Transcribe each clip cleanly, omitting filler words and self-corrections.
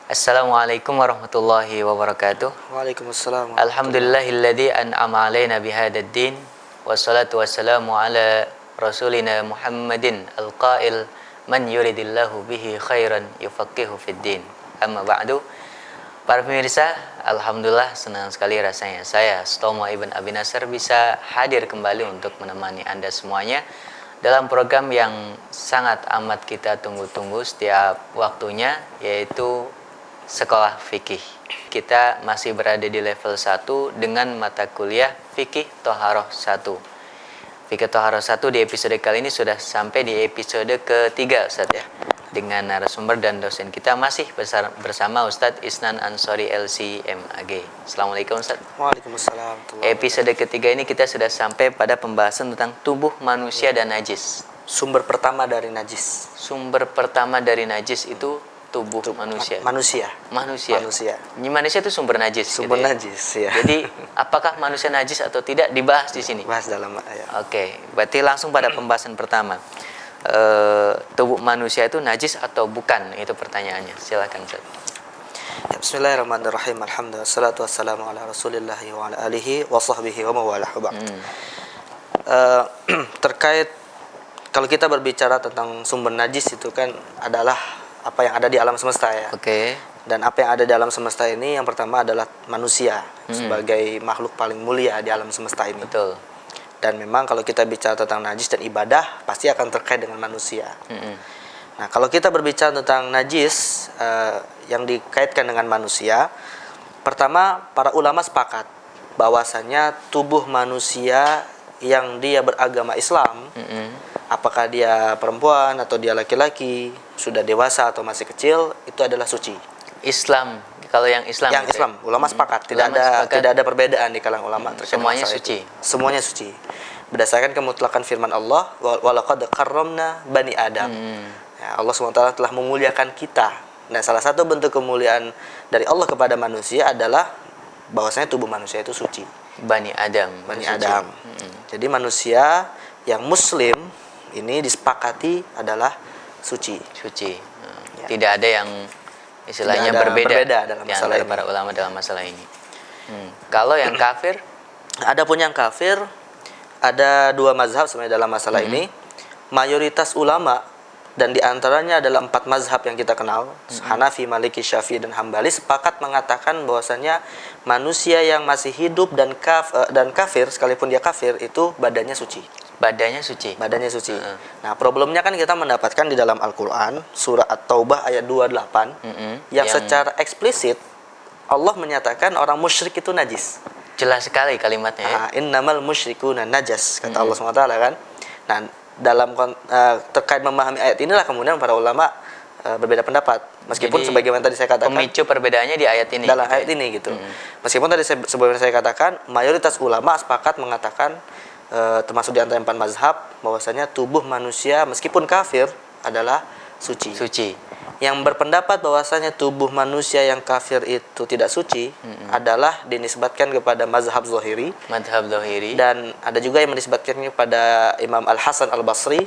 Assalamualaikum warahmatullahi wabarakatuh. Waalaikumsalam warahmatullahi. Alhamdulillahilladzi an'ama 'alaina bihadzal din. Wassalatu wassalamu ala rasulina Muhammadin al-qail man yuridillahu bihi khairan yufaqihu fid din. Amma ba'du. Para pemirsa, alhamdulillah senang sekali rasanya saya Stomo Ibn Abi Nasr bisa hadir kembali untuk menemani Anda semuanya dalam program yang sangat amat kita tunggu-tunggu setiap waktunya, yaitu Sekolah Fikih. Kita masih berada di level 1 dengan mata kuliah Fikih Toharoh 1. Fikih Toharoh 1 di episode kali ini sudah sampai di episode ketiga, Ustaz ya. Dengan narasumber dan dosen kita masih bersama Ustadz Isnan Ansori LC MAG. Assalamualaikum Ustaz. Waalaikumsalam. Episode ketiga ini kita sudah sampai pada pembahasan tentang tubuh manusia dan najis. Sumber pertama dari najis. Sumber pertama dari najis itu tubuh manusia. Manusia. Ini manusia itu sumber najis. Sumber gitu ya? najis, ya. Jadi apakah manusia najis atau tidak dibahas di sini? Bahas dalam ya. Oke, berarti langsung pada pembahasan pertama. Tubuh manusia itu najis atau bukan? Itu pertanyaannya. Silakan Ustaz. Ya, bismillahirrahmanirrahim. Alhamdulillah wassalatu wassalamu ala Rasulillah wa ala alihi wa sahbihi wa mawalah. Terkait kalau kita berbicara tentang sumber najis itu kan adalah apa yang ada di alam semesta ya. Oke. Dan apa yang ada di alam semesta ini yang pertama adalah manusia sebagai makhluk paling mulia di alam semesta ini. Betul. Dan memang kalau kita bicara tentang najis dan ibadah pasti akan terkait dengan manusia. Nah, kalau kita berbicara tentang najis yang dikaitkan dengan manusia, pertama para ulama sepakat bahwasanya tubuh manusia yang dia beragama Islam, apakah dia perempuan atau dia laki-laki, sudah dewasa atau masih kecil, itu adalah suci. Islam, kalau yang Islam. Yang Islam, ulama sepakat, tidak ada perbedaan di kalangan ulama. Semuanya suci. Semuanya suci. Berdasarkan kemutlakan firman Allah, walaqad karramna bani Adam. Ya, Allah SWT telah memuliakan kita. Nah, salah satu bentuk kemuliaan dari Allah kepada manusia adalah bahwasanya tubuh manusia itu suci. Bani Adam. Jadi manusia yang muslim ini disepakati adalah suci. Ya. Tidak ada yang istilahnya berbeda dalam masalah ini. Para ulama dalam masalah ini. Kalau yang kafir, adapun yang kafir ada dua mazhab sebenarnya dalam masalah ini. Mayoritas ulama dan diantaranya adalah 4 mazhab yang kita kenal, Hanafi, Maliki, Syafi'i, dan Hambali, sepakat mengatakan bahwasanya manusia yang masih hidup dan kafir, sekalipun dia kafir, itu badannya suci. Badannya suci. Nah, problemnya kan kita mendapatkan di dalam Al-Quran, surah At-Taubah ayat 28, yang secara eksplisit Allah menyatakan orang musyrik itu najis. Jelas sekali kalimatnya ya. Innamal musyrikuna najas, kata Allah SWT kan. Nah, dalam terkait memahami ayat inilah kemudian para ulama berbeda pendapat. Meskipun jadi, sebagaimana tadi saya katakan, pemicu perbedaannya di ayat ini. Dalam ayat ini gitu. Meskipun tadi sebagaimana saya katakan, mayoritas ulama sepakat mengatakan termasuk di antara 4 mazhab bahwasanya tubuh manusia meskipun kafir adalah suci. Yang berpendapat bahwasanya tubuh manusia yang kafir itu tidak suci adalah dinisbatkan kepada mazhab Zahiri. Dan ada juga yang menisbatkannya kepada Imam Al-Hasan Al-Basri.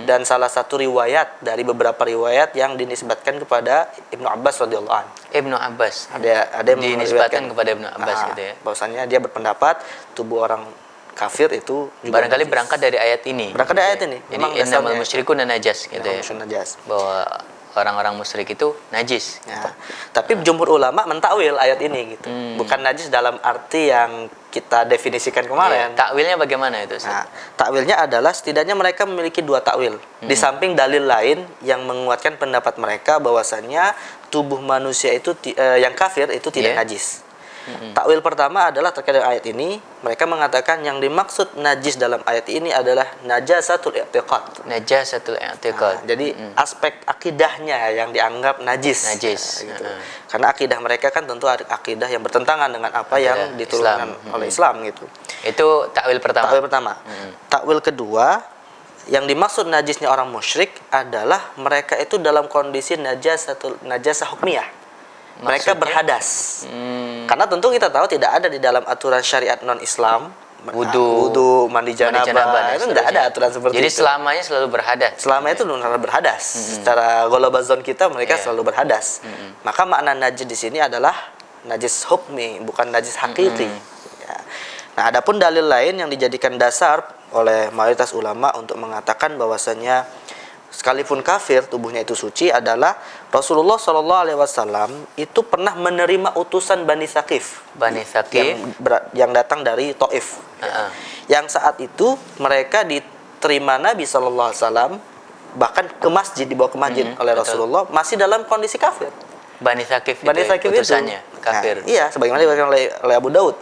Dan salah satu riwayat dari beberapa riwayat yang dinisbatkan kepada Ibnu Abbas radhiyallahu anhu. Ada yang dinisbatkan kepada Ibnu Abbas gitu ya. Bahwasanya dia berpendapat tubuh orang kafir itu juga barangkali najis. Berangkat dari ayat ini. Jadi innamal musyrikuna najas gitu ya. Najas. Bahwa orang-orang musyrik itu najis. Ya. Tapi jumhur ulama mentakwil ayat ini gitu. Bukan najis dalam arti yang kita definisikan kemarin. Takwilnya bagaimana itu? Nah, takwilnya adalah setidaknya mereka memiliki 2 takwil. Di samping dalil lain yang menguatkan pendapat mereka bahwasannya tubuh manusia itu yang kafir itu tidak najis. Takwil pertama adalah terkait dengan ayat ini. Mereka mengatakan yang dimaksud najis dalam ayat ini adalah najasatul i'tiqad. Jadi aspek akidahnya yang dianggap najis. Gitu. Karena akidah mereka kan tentu akidah yang bertentangan dengan apa yang diturunkan oleh Islam gitu. Itu takwil pertama. Takwil kedua, yang dimaksud najisnya orang musyrik adalah mereka itu dalam kondisi najasah hukmiyah. Mereka berhadas. Karena tentu kita tahu tidak ada di dalam aturan syariat non-Islam wudu, mandi janabah, dan itu enggak ada seterusnya. aturan seperti Jadi itu. selamanya selalu berhadas. Selama itu benar berhadas. Secara golobazon kita mereka Iya. selalu berhadas. Maka makna najis di sini adalah najis hukmi, bukan najis hakiki. Ya. Nah, adapun dalil lain yang dijadikan dasar oleh mayoritas ulama untuk mengatakan bahwasanya sekalipun kafir tubuhnya itu suci adalah Rasulullah Shallallahu Alaihi Wasallam itu pernah menerima utusan Bani Thaqif Bani Thaqif. yang datang dari Taif. Yang saat itu mereka diterima Nabi Shallallahu Alaihi Wasallam bahkan ke masjid, dibawa ke masjid oleh betul. Rasulullah masih dalam kondisi kafir. Bani Thaqif Bani itu Thaqif utusannya itu kafir. Nah, iya, sebagaimana dikatakan oleh Abu Daud.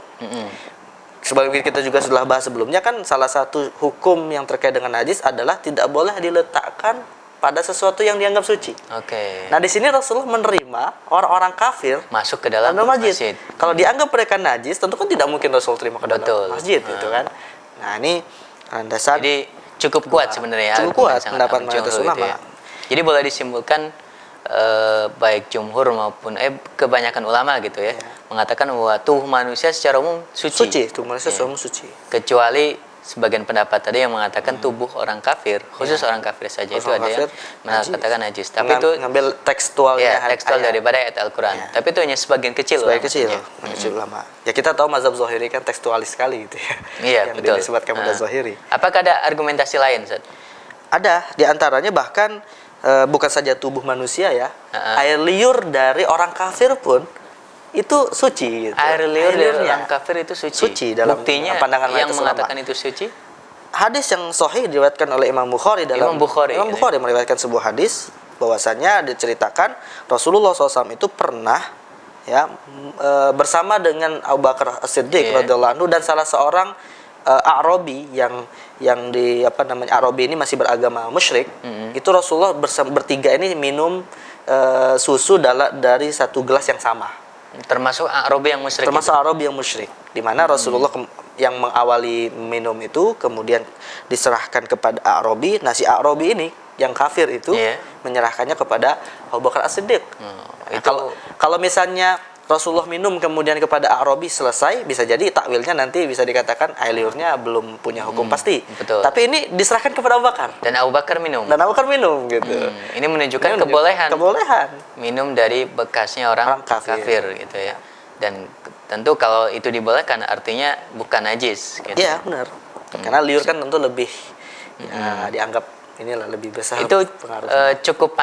Sebagaimana kita juga sudah bahas sebelumnya kan salah satu hukum yang terkait dengan najis adalah tidak boleh diletakkan pada sesuatu yang dianggap suci. Oke. Nah, di sini Rasulullah menerima orang-orang kafir Masuk ke dalam masjid. Kalau dianggap mereka najis, tentu kan tidak mungkin Rasul terima ke dalam Betul. masjid, gitu kan. Nah, ini dasar. Jadi cukup kuat sebenarnya. Cukup argumen kuat sangat pendapat amat mayoritas jumhur itu ulama. ya. Jadi boleh disimpulkan baik jumhur maupun kebanyakan ulama gitu ya, mengatakan bahwa tubuh manusia secara umum suci. Tubuh manusia semua suci. Kecuali sebagian pendapat tadi yang mengatakan tubuh orang kafir, khusus orang kafir saja itu ada yang mengatakan najis. Tapi itu ngambil tekstualnya tekstual daripada ayat Al-Qur'an. Tapi itu hanya sebagian kecil. Kecil ulama. Ya kita tahu mazhab Zahiri kan tekstualis sekali gitu ya. Iya, yang betul. disebutkan pada Zahiri. Apakah ada argumentasi lain, Ustaz? Ada, di antaranya bahkan bukan saja tubuh manusia ya, air liur dari orang kafir pun itu suci. Gitu. Air liur dari orang kafir itu suci. Suci dalam buktinya pandangan yang mayoritas mengatakan itu suci. Hadis yang sahih diriwayatkan oleh Imam Bukhari Imam Bukhari meriwayatkan sebuah hadis bahwasanya diceritakan Rasulullah SAW itu pernah ya bersama dengan Abu Bakar As-Siddiq radhiyallahu anhu dan salah seorang A'rabi yang A'rabi ini masih beragama musyrik. Itu Rasulullah bertiga ini minum susu dari satu gelas yang sama. Termasuk A'rabi yang musyrik. A'rabi yang musyrik. Di mana Rasulullah yang mengawali minum itu kemudian diserahkan kepada A'rabi. Nah, si A'rabi ini yang kafir itu menyerahkannya kepada Abu Bakar As-Siddiq. Kalau misalnya Rasulullah minum kemudian kepada A'rabi selesai, bisa jadi takwilnya nanti bisa dikatakan air liurnya belum punya hukum pasti. Betul. Tapi ini diserahkan kepada Abu Bakar. Dan Abu Bakar minum gitu. Ini menunjukkan kebolehan minum dari bekasnya orang kafir gitu ya. Dan tentu kalau itu dibolehkan artinya bukan najis gitu. Iya, benar. Karena liur kan tentu lebih dianggap inilah lebih besar. Itu cukup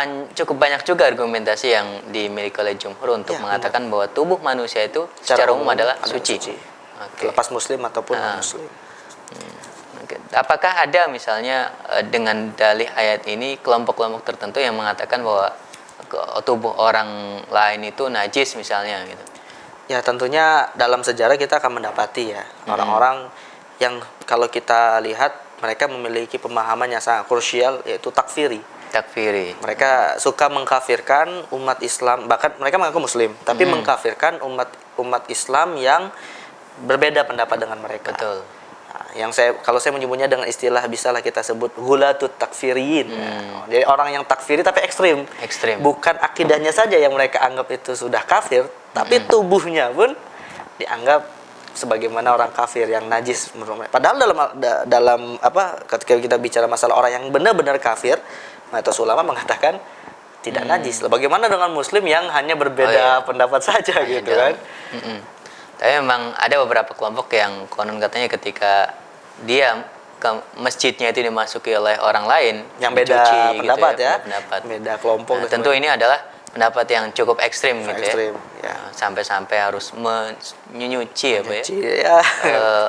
banyak juga argumentasi yang dimiliki oleh jumhur untuk mengatakan bahwa tubuh manusia itu secara umum adalah suci. Lepas muslim ataupun non muslim. Apakah ada misalnya dengan dalih ayat ini kelompok-kelompok tertentu yang mengatakan bahwa tubuh orang lain itu najis misalnya gitu? Ya, tentunya dalam sejarah kita akan mendapati ya orang-orang yang kalau kita lihat mereka memiliki pemahaman yang sangat krusial, yaitu takfiri. Mereka suka mengkafirkan umat Islam, bahkan mereka mengaku muslim, tapi mengkafirkan umat Islam yang berbeda pendapat dengan mereka. Betul. Nah, kalau saya menyebutnya dengan istilah bisalah kita sebut gulatut takfiriyin. Jadi orang yang takfiri tapi ekstrim. Bukan akidahnya saja yang mereka anggap itu sudah kafir, tapi tubuhnya pun dianggap sebagaimana orang kafir yang najis menurut mereka. Padahal dalam ketika kita bicara masalah orang yang benar-benar kafir, mayoritas ulama mengatakan tidak najis. Bagaimana dengan muslim yang hanya berbeda pendapat saja gitu kan? Tapi memang ada beberapa kelompok yang konon katanya ketika dia ke masjidnya itu dimasuki oleh orang lain yang beda pendapat gitu beda kelompok. Nah, tentu ini adalah pendapat yang cukup ekstrim gitu ya. Sampai-sampai harus menyuci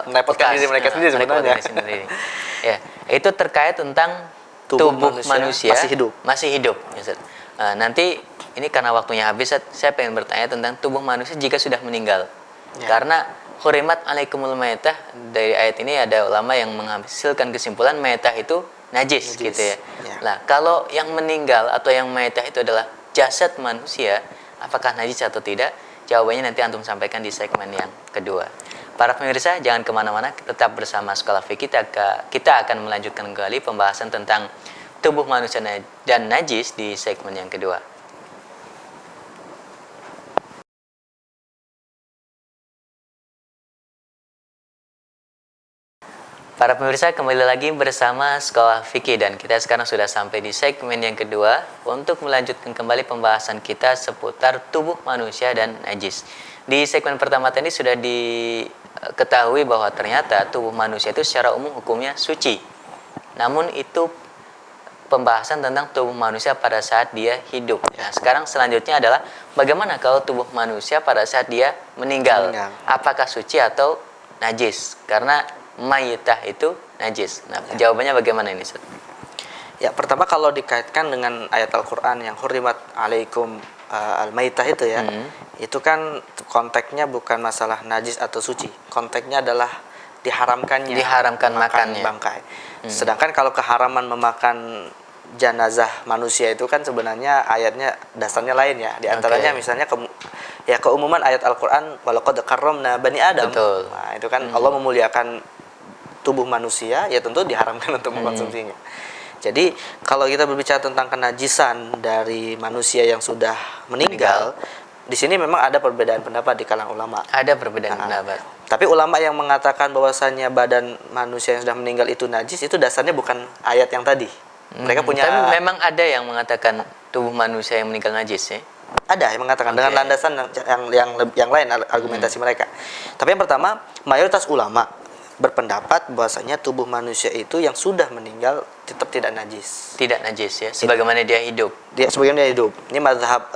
merepotkan diri mereka sendiri sebenarnya. Ya, itu terkait tentang tubuh manusia masih hidup. Nanti ini karena waktunya habis, saya pengen bertanya tentang tubuh manusia jika sudah meninggal. Karena hurimat alaikumul maitah, dari ayat ini ada ulama yang menghasilkan kesimpulan maitah itu najis gitu ya. Nah, kalau yang meninggal atau yang maitah itu adalah jasad manusia, apakah najis atau tidak? Jawabannya nanti antum sampaikan di segmen yang kedua. Para pemirsa, jangan kemana-mana, tetap bersama Sekolah Fikih. Kita akan melanjutkan kembali pembahasan tentang tubuh manusia dan najis di segmen yang kedua. Para pemirsa, kembali lagi bersama Sekolah Fikih dan kita sekarang sudah sampai di segmen yang kedua untuk melanjutkan kembali pembahasan kita seputar tubuh manusia dan najis. Di segmen pertama tadi sudah diketahui bahwa ternyata tubuh manusia itu secara umum hukumnya suci. Namun itu pembahasan tentang tubuh manusia pada saat dia hidup. Nah, sekarang selanjutnya adalah bagaimana kalau tubuh manusia pada saat dia meninggal. Apakah suci atau najis? Karena mayitah itu najis. Nah, jawabannya bagaimana ini, Ustaz? Ya, pertama kalau dikaitkan dengan ayat Al-Qur'an yang hurrimat alaikum al-maitah itu ya. Itu kan konteksnya bukan masalah najis atau suci. Konteksnya adalah diharamkan makannya bangkai. Sedangkan kalau keharaman memakan jenazah manusia itu kan sebenarnya ayatnya dasarnya lain ya. Di antaranya misalnya keumuman ayat Al-Qur'an walaqad karramna bani Adam. Betul. Nah, itu kan Allah memuliakan tubuh manusia, ya tentu diharamkan untuk mengkonsumsinya. Jadi kalau kita berbicara tentang kenajisan dari manusia yang sudah meninggal, di sini memang ada perbedaan pendapat di kalangan ulama. Ada perbedaan pendapat. Tapi ulama yang mengatakan bahwasannya badan manusia yang sudah meninggal itu najis, itu dasarnya bukan ayat yang tadi. Mereka punya. Tapi memang ada yang mengatakan tubuh manusia yang meninggal najis ya. Ada yang mengatakan dengan landasan yang lain argumentasi mereka. Tapi yang pertama, mayoritas ulama berpendapat bahwasanya tubuh manusia itu yang sudah meninggal tetap tidak najis. Tidak najis ya, sebagaimana dia hidup. Sebagaimana dia hidup. Ini mazhab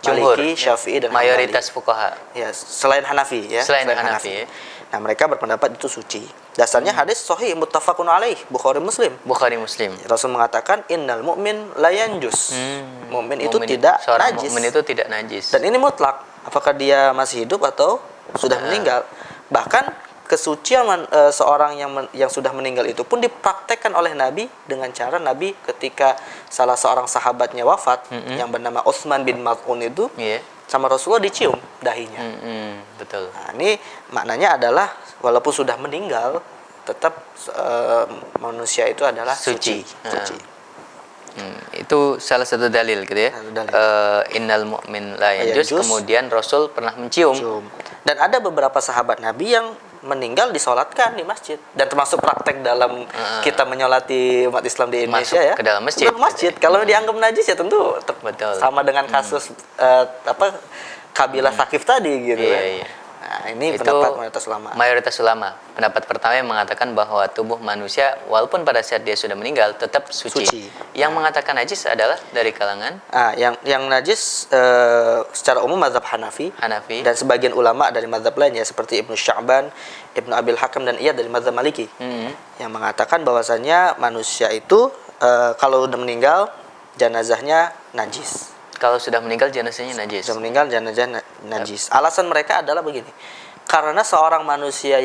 Maliki, Syafi'i dan mayoritas fuqaha. Ya, selain Hanafi ya. Selain Hanafi. Ya. Nah, mereka berpendapat itu suci. Dasarnya hadis sahih muttafaqun alaih, Bukhari Muslim. Rasul mengatakan innal mu'min la yanjus. Mukmin itu tidak najis. Mukmin itu tidak najis. Dan ini mutlak. Apakah dia masih hidup atau sudah meninggal? Bahkan kesucian seorang yang sudah meninggal itu pun dipraktekkan oleh Nabi dengan cara Nabi ketika salah seorang sahabatnya wafat yang bernama Utsman bin Maz'un itu sama Rasulullah dicium dahinya. Betul. Nah, ini maknanya adalah walaupun sudah meninggal tetap manusia itu adalah suci. Itu salah satu dalil gitu ya. Innal mu'min la yanjus, kemudian Rasul pernah mencium. Dan ada beberapa sahabat Nabi yang meninggal disolatkan di masjid, dan termasuk praktek dalam kita menyolati umat Islam di Indonesia ya ke dalam masjid. Kalau dianggap najis ya tentu sama dengan kasus kabilah Sakif tadi gitu ya. Nah, ini itu pendapat mayoritas ulama. Pendapat pertama yang mengatakan bahwa tubuh manusia walaupun pada saat dia sudah meninggal tetap suci. Yang mengatakan najis adalah dari kalangan yang najis secara umum mazhab Hanafi dan sebagian ulama dari mazhab lainnya seperti Ibnu Sya'ban, Ibnu Abil Hakam dan Iyad dari mazhab Maliki. Yang mengatakan bahwasanya manusia itu kalau sudah meninggal jenazahnya najis. Kalau sudah meninggal jenazahnya najis. Sudah meninggal jenazah najis. Alasan mereka adalah begini. Karena seorang manusia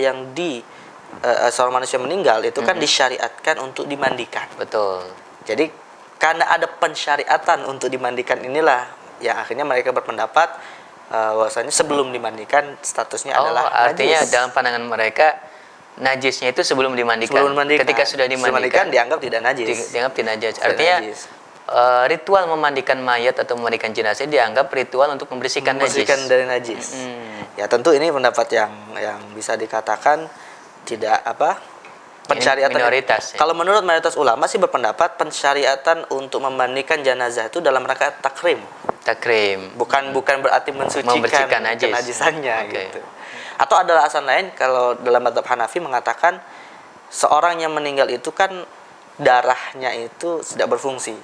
meninggal itu kan disyariatkan untuk dimandikan. Betul. Jadi karena ada pensyariatan untuk dimandikan inilah yang akhirnya mereka berpendapat bahwasanya sebelum dimandikan statusnya adalah artinya najis. Dalam pandangan mereka najisnya itu sebelum dimandikan. Ketika sudah dimandikan dianggap tidak najis. Dianggap tidak najis. Artinya ritual memandikan mayat atau memandikan jenazah dianggap ritual untuk membersihkan dari najis. Ya tentu ini pendapat yang bisa dikatakan tidak pensyariatan minoritas. Ya. Kalau menurut mayoritas ulama sih berpendapat pensyariatan untuk memandikan jenazah itu dalam rangka takrim. Bukan berarti mensucikan kenajisannya gitu. Atau ada alasan lain kalau dalam mazhab Hanafi mengatakan seorang yang meninggal itu kan darahnya itu tidak berfungsi.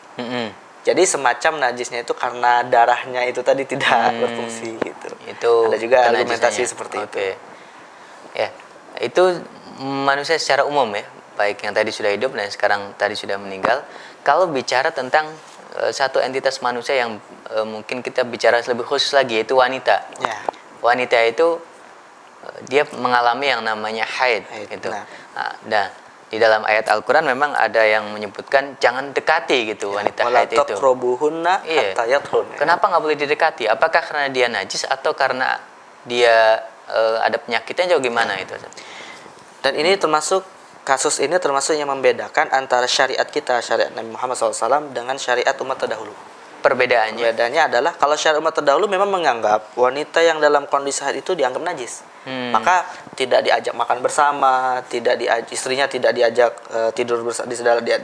Jadi semacam najisnya itu karena darahnya itu tadi tidak berfungsi gitu. Itu ada juga argumentasi seperti itu. Ya, itu manusia secara umum ya, baik yang tadi sudah hidup dan sekarang tadi sudah meninggal. Kalau bicara tentang satu entitas manusia yang mungkin kita bicara lebih khusus lagi, yaitu wanita. Ya. Wanita itu dia mengalami yang namanya haid gitu. Nah, di dalam ayat Al-Quran memang ada yang menyebutkan jangan dekati gitu wanita haid itu. Kenapa nggak boleh didekati? Apakah karena dia najis atau karena dia ada penyakitnya atau gimana itu? Dan ini kasus ini termasuk yang membedakan antara syariat kita, syariat Nabi Muhammad SAW dengan syariat umat terdahulu. Perbedaannya adalah kalau syariat umat terdahulu memang menganggap wanita yang dalam kondisi haid itu dianggap najis. Maka tidak diajak makan bersama, istrinya tidak diajak tidur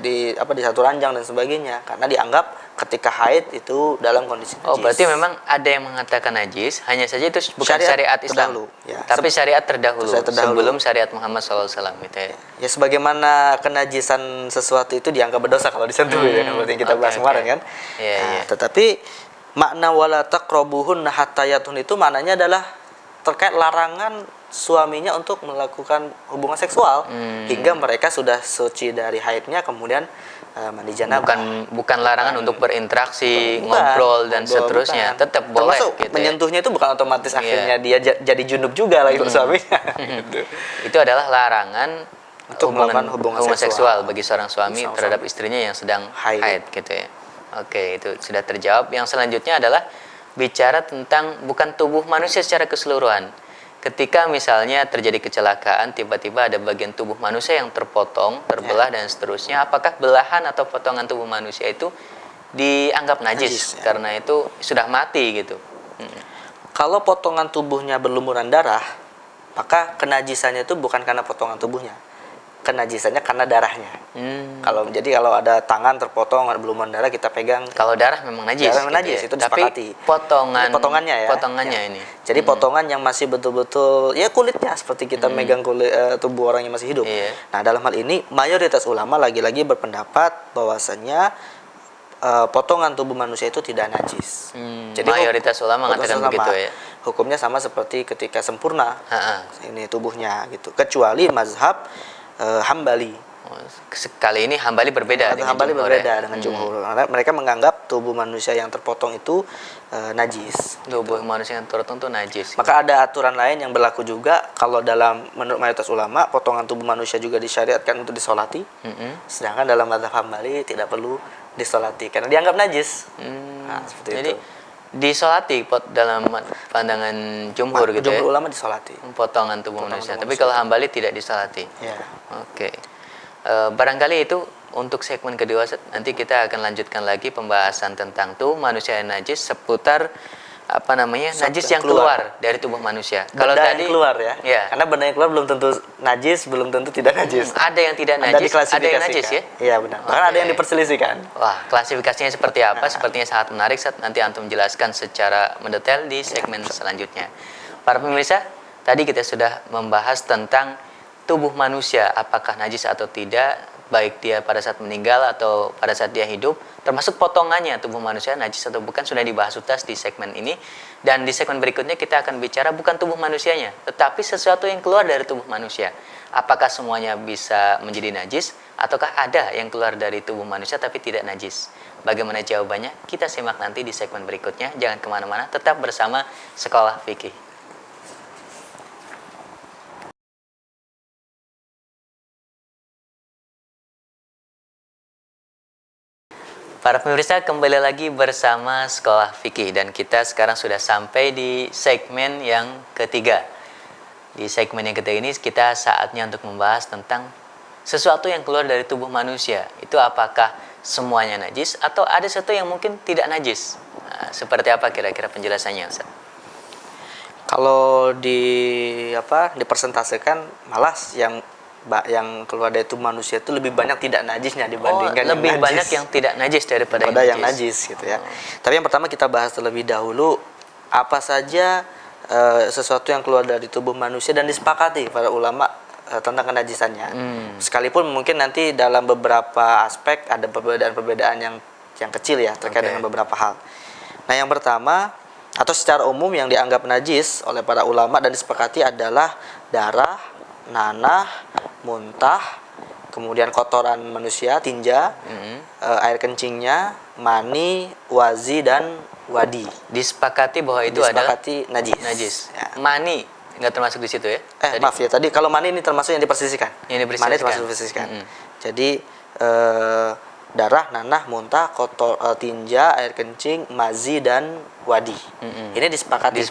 di satu ranjang dan sebagainya, karena dianggap ketika haid itu dalam kondisi najis. Oh, berarti memang ada yang mengatakan najis, hanya saja itu bukan syariat Islam, terdahulu, ya. tapi syariat terdahulu, terdahulu sebelum syariat Muhammad SAW gitu ya. Ya, sebagaimana kenajisan sesuatu itu dianggap berdosa kalau disentuh, ya, seperti yang kita bahas kemarin kan. Tetapi makna wala taqrabuhunna hatta yatun itu maknanya adalah terkait larangan suaminya untuk melakukan hubungan seksual hingga mereka sudah suci dari haidnya, kemudian mandi janabah. Bukan larangan untuk berinteraksi, ngobrol dan seterusnya, tetap boleh. Termasuk gitu menyentuhnya itu bukan otomatis akhirnya dia jadi junub juga lagi suaminya. Gitu. Itu adalah larangan untuk melakukan hubungan seksual bagi seorang suami terhadap istrinya yang sedang haid gitu ya. Oke, itu sudah terjawab. Yang selanjutnya adalah bicara tentang bukan tubuh manusia secara keseluruhan. Ketika misalnya terjadi kecelakaan, tiba-tiba ada bagian tubuh manusia yang terpotong, terbelah dan seterusnya, apakah belahan atau potongan tubuh manusia itu dianggap najis karena itu sudah mati gitu? Kalau potongan tubuhnya berlumuran darah, maka kenajisannya itu bukan karena potongan tubuhnya, kenajisannya karena darahnya. Kalau ada tangan terpotong, ada berlumuran darah, kita pegang. Kalau darah memang najis. Darah memang najis, itu disepakati. Tapi potongannya ya. Potongannya ini. Jadi potongan yang masih betul-betul ya kulitnya, seperti kita megang kulit tubuh orang yang masih hidup. Nah, dalam hal ini mayoritas ulama lagi-lagi berpendapat bahwasanya potongan tubuh manusia itu tidak najis. Jadi mayoritas ulama mengatakan begitu ya. Hukumnya sama seperti ketika sempurna ini tubuhnya gitu. Kecuali mazhab Hambali. Kali ini Hambali berbeda dengan jumhur. Mereka menganggap tubuh manusia yang terpotong itu najis. Tubuh manusia yang terpotong itu najis. Maka ada aturan lain yang berlaku juga. Kalau menurut mayoritas ulama, potongan tubuh manusia juga disyariatkan untuk disolati. Sedangkan dalam mazhab Hambali tidak perlu disolati karena dianggap najis. Seperti Jadi itu. Disolati dalam pandangan jumhur gitu jumhur ya. Ulama disolati. Potongan tubuh manusia. Tapi kalau Hambali tidak disolati. Ya. Oke. Barangkali itu untuk segmen kedua. Nanti kita akan lanjutkan lagi pembahasan tentang tubuh manusia yang najis seputar najis yang keluar dari tubuh manusia. Kalau tadi keluar ya. Karena benda yang keluar belum tentu najis, belum tentu tidak najis. Ada yang tidak najis, ada yang najis ya. Iya benar. Bahkan ada yang diperselisihkan. Wah, klasifikasinya seperti apa? Sepertinya sangat menarik. Nanti antum jelaskan secara mendetail di segmen selanjutnya. Para pemirsa, tadi kita sudah membahas tentang tubuh manusia, apakah najis atau tidak, baik dia pada saat meninggal atau pada saat dia hidup, termasuk potongannya tubuh manusia najis atau bukan, sudah dibahas tuntas di segmen ini. Dan di segmen berikutnya kita akan bicara bukan tubuh manusianya, tetapi sesuatu yang keluar dari tubuh manusia. Apakah semuanya bisa menjadi najis, ataukah ada yang keluar dari tubuh manusia tapi tidak najis? Bagaimana jawabannya? Kita simak nanti di segmen berikutnya. Jangan kemana-mana, tetap bersama Sekolah Fikih. Para pemirsa, kembali lagi bersama Sekolah Fikih dan kita sekarang sudah sampai di segmen yang ketiga. Di segmen yang ketiga ini kita saatnya untuk membahas tentang sesuatu yang keluar dari tubuh manusia. Itu apakah semuanya najis atau ada sesuatu yang mungkin tidak najis? Nah, seperti apa kira-kira penjelasannya, Ustaz? Kalau dipersentasekan malah yang keluar dari tubuh manusia itu lebih banyak tidak najisnya dibandingkan lebih yang najis. Banyak yang tidak najis daripada yang najis gitu ya. Tapi yang pertama kita bahas terlebih dahulu apa saja sesuatu yang keluar dari tubuh manusia dan disepakati para ulama tentang kenajisannya. Sekalipun mungkin nanti dalam beberapa aspek ada perbedaan-perbedaan yang kecil ya terkait dengan beberapa hal. Nah, yang pertama atau secara umum yang dianggap najis oleh para ulama dan disepakati adalah darah, nanah, muntah, kemudian kotoran manusia, tinja, air kencingnya, mani, wazi dan wadi. Disepakati bahwa itu adalah najis. Ya. Mani nggak termasuk di situ ya? Maaf ya, tadi kalau mani ini termasuk yang dipersisihkan. Mani termasuk dipersisihkan. Jadi darah, nanah, muntah, tinja, air kencing, mazi dan wadi. Ini disepakati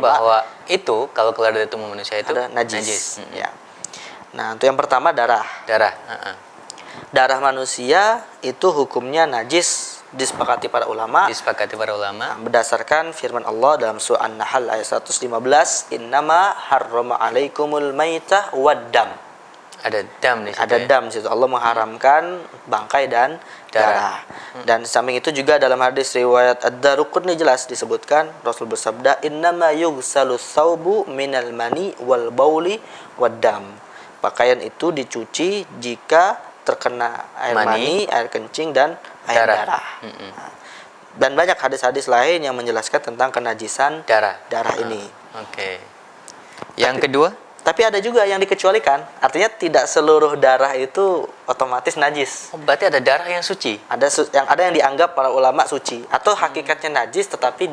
bahwa itu kalau keluar dari tubuh manusia itu najis. Ya. Nah, untuk yang pertama darah. Darah. Darah manusia itu hukumnya najis disepakati para ulama Disepakati para ulama berdasarkan firman Allah dalam surah An-Nahl ayat 115, innama harrama alaikumul maitah waddam. ada dam di situ. Ada dam di situ. Allah mengharamkan bangkai dan darah. Dan samping itu juga dalam hadis riwayat Ad-Daruqutni jelas disebutkan Rasul bersabda, innama yughsalu thawbu minal mani wal bauli waddam. Pakaian itu dicuci jika terkena air mani, air kencing dan air darah. Dan banyak hadis-hadis lain yang menjelaskan tentang kenajisan darah ini. Oke. Yang kedua, tapi ada juga yang dikecualikan. Artinya tidak seluruh darah itu otomatis najis. berarti ada darah yang suci. Ada yang dianggap para ulama suci atau hakikatnya najis tetapi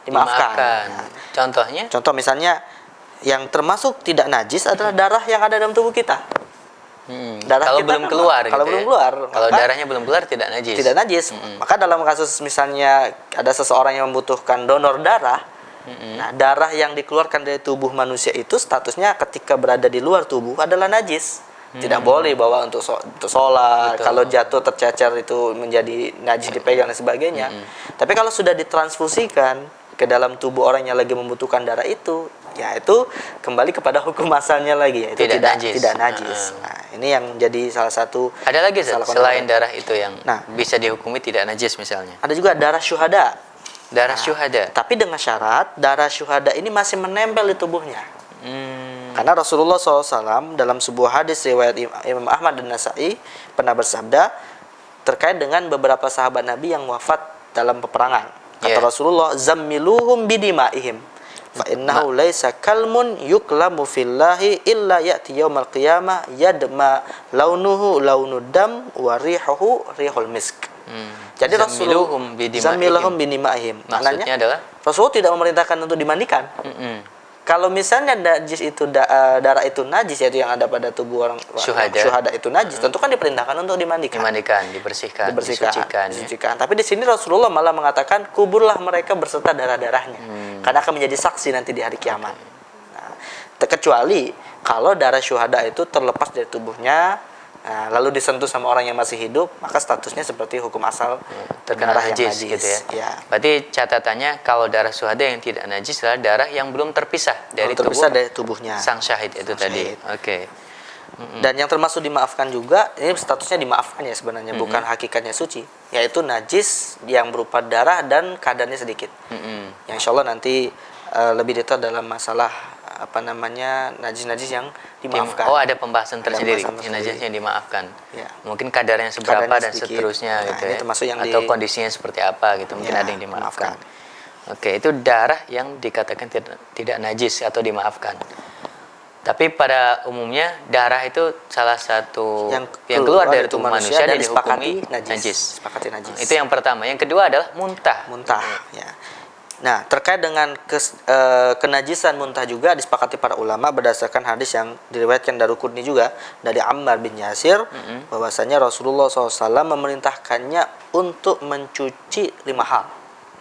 dimaafkan. Nah, Contohnya? contoh misalnya yang termasuk tidak najis adalah darah yang ada dalam tubuh kita. Darah Kalau kita belum keluar kalau gitu belum ya? keluar, Kalau maka darahnya belum keluar tidak najis. tidak najis. Maka dalam kasus misalnya ada seseorang yang membutuhkan donor darah, nah darah yang dikeluarkan dari tubuh manusia itu statusnya ketika berada di luar tubuh adalah najis. Tidak boleh bawa untuk sholat. Betul. Kalau jatuh tercecer itu menjadi najis dipegang dan sebagainya. Tapi kalau sudah ditransfusikan ke dalam tubuh orang yang lagi membutuhkan darah itu, ya itu kembali kepada hukum asalnya lagi, yaitu tidak najis. Nah, ini yang menjadi salah satu. Ada lagi selain darah itu yang Nah, bisa dihukumi tidak najis misalnya? Ada juga darah syuhada. Darah syuhada. Tapi dengan syarat darah syuhada ini masih menempel di tubuhnya. Karena Rasulullah SAW dalam sebuah hadis riwayat Imam Ahmad dan Nasai pernah bersabda terkait dengan beberapa sahabat Nabi yang wafat dalam peperangan. Kata Rasulullah, zammiluhum bidimaihim fa innahu laisa kalmun yuklamu fillahi illa ya'ti yaumal qiyamah yadma launuhu launud dam wa rihuhu rihul misk. Jadi Rasulullah zammiluhum bidimaihim. Maksudnya adalah Rasulullah tidak memerintahkan untuk dimandikan. Kalau misalnya najis itu darah itu najis, yaitu yang ada pada tubuh orang syuhada itu najis, tentu kan diperintahkan untuk dimandikan. Dibersihkan, disucikan. Tapi di sini Rasulullah malah mengatakan kuburlah mereka berserta darah-darahnya, karena akan menjadi saksi nanti di hari kiamat. Nah, kecuali kalau darah syuhada itu terlepas dari tubuhnya, lalu disentuh sama orang yang masih hidup, maka statusnya seperti hukum asal terkena najis gitu ya. Ya. Berarti catatannya kalau darah syuhada yang tidak najis adalah darah yang belum terpisah dari tubuhnya sang syahid itu tadi. Oke. Dan yang termasuk dimaafkan juga, ini statusnya dimaafkan ya sebenarnya, bukan hakikatnya suci, yaitu najis yang berupa darah dan kadarnya sedikit. Yang insya Allah nanti lebih detail dalam masalah najis-najis yang dimaafkan. Oh, ada pembahasan tersendiri. Najisnya dimaafkan. Ya. Mungkin kadarnya seberapa dan sedikit, seterusnya gitu ini ya. termasuk yang atau kondisinya seperti apa gitu. Mungkin ada yang dimaafkan. Oke, itu darah yang dikatakan tidak najis atau dimaafkan. Tapi pada umumnya darah itu salah satu yang keluar dari tubuh manusia dan dihukumi najis. Disepakati najis. Itu yang pertama. Yang kedua adalah muntah. Ya. Nah, terkait dengan kenajisan muntah juga disepakati para ulama berdasarkan hadis yang diriwayatkan Daruqutni juga dari Ammar bin Yasir, bahwasanya Rasulullah SAW memerintahkannya untuk mencuci 5 hal,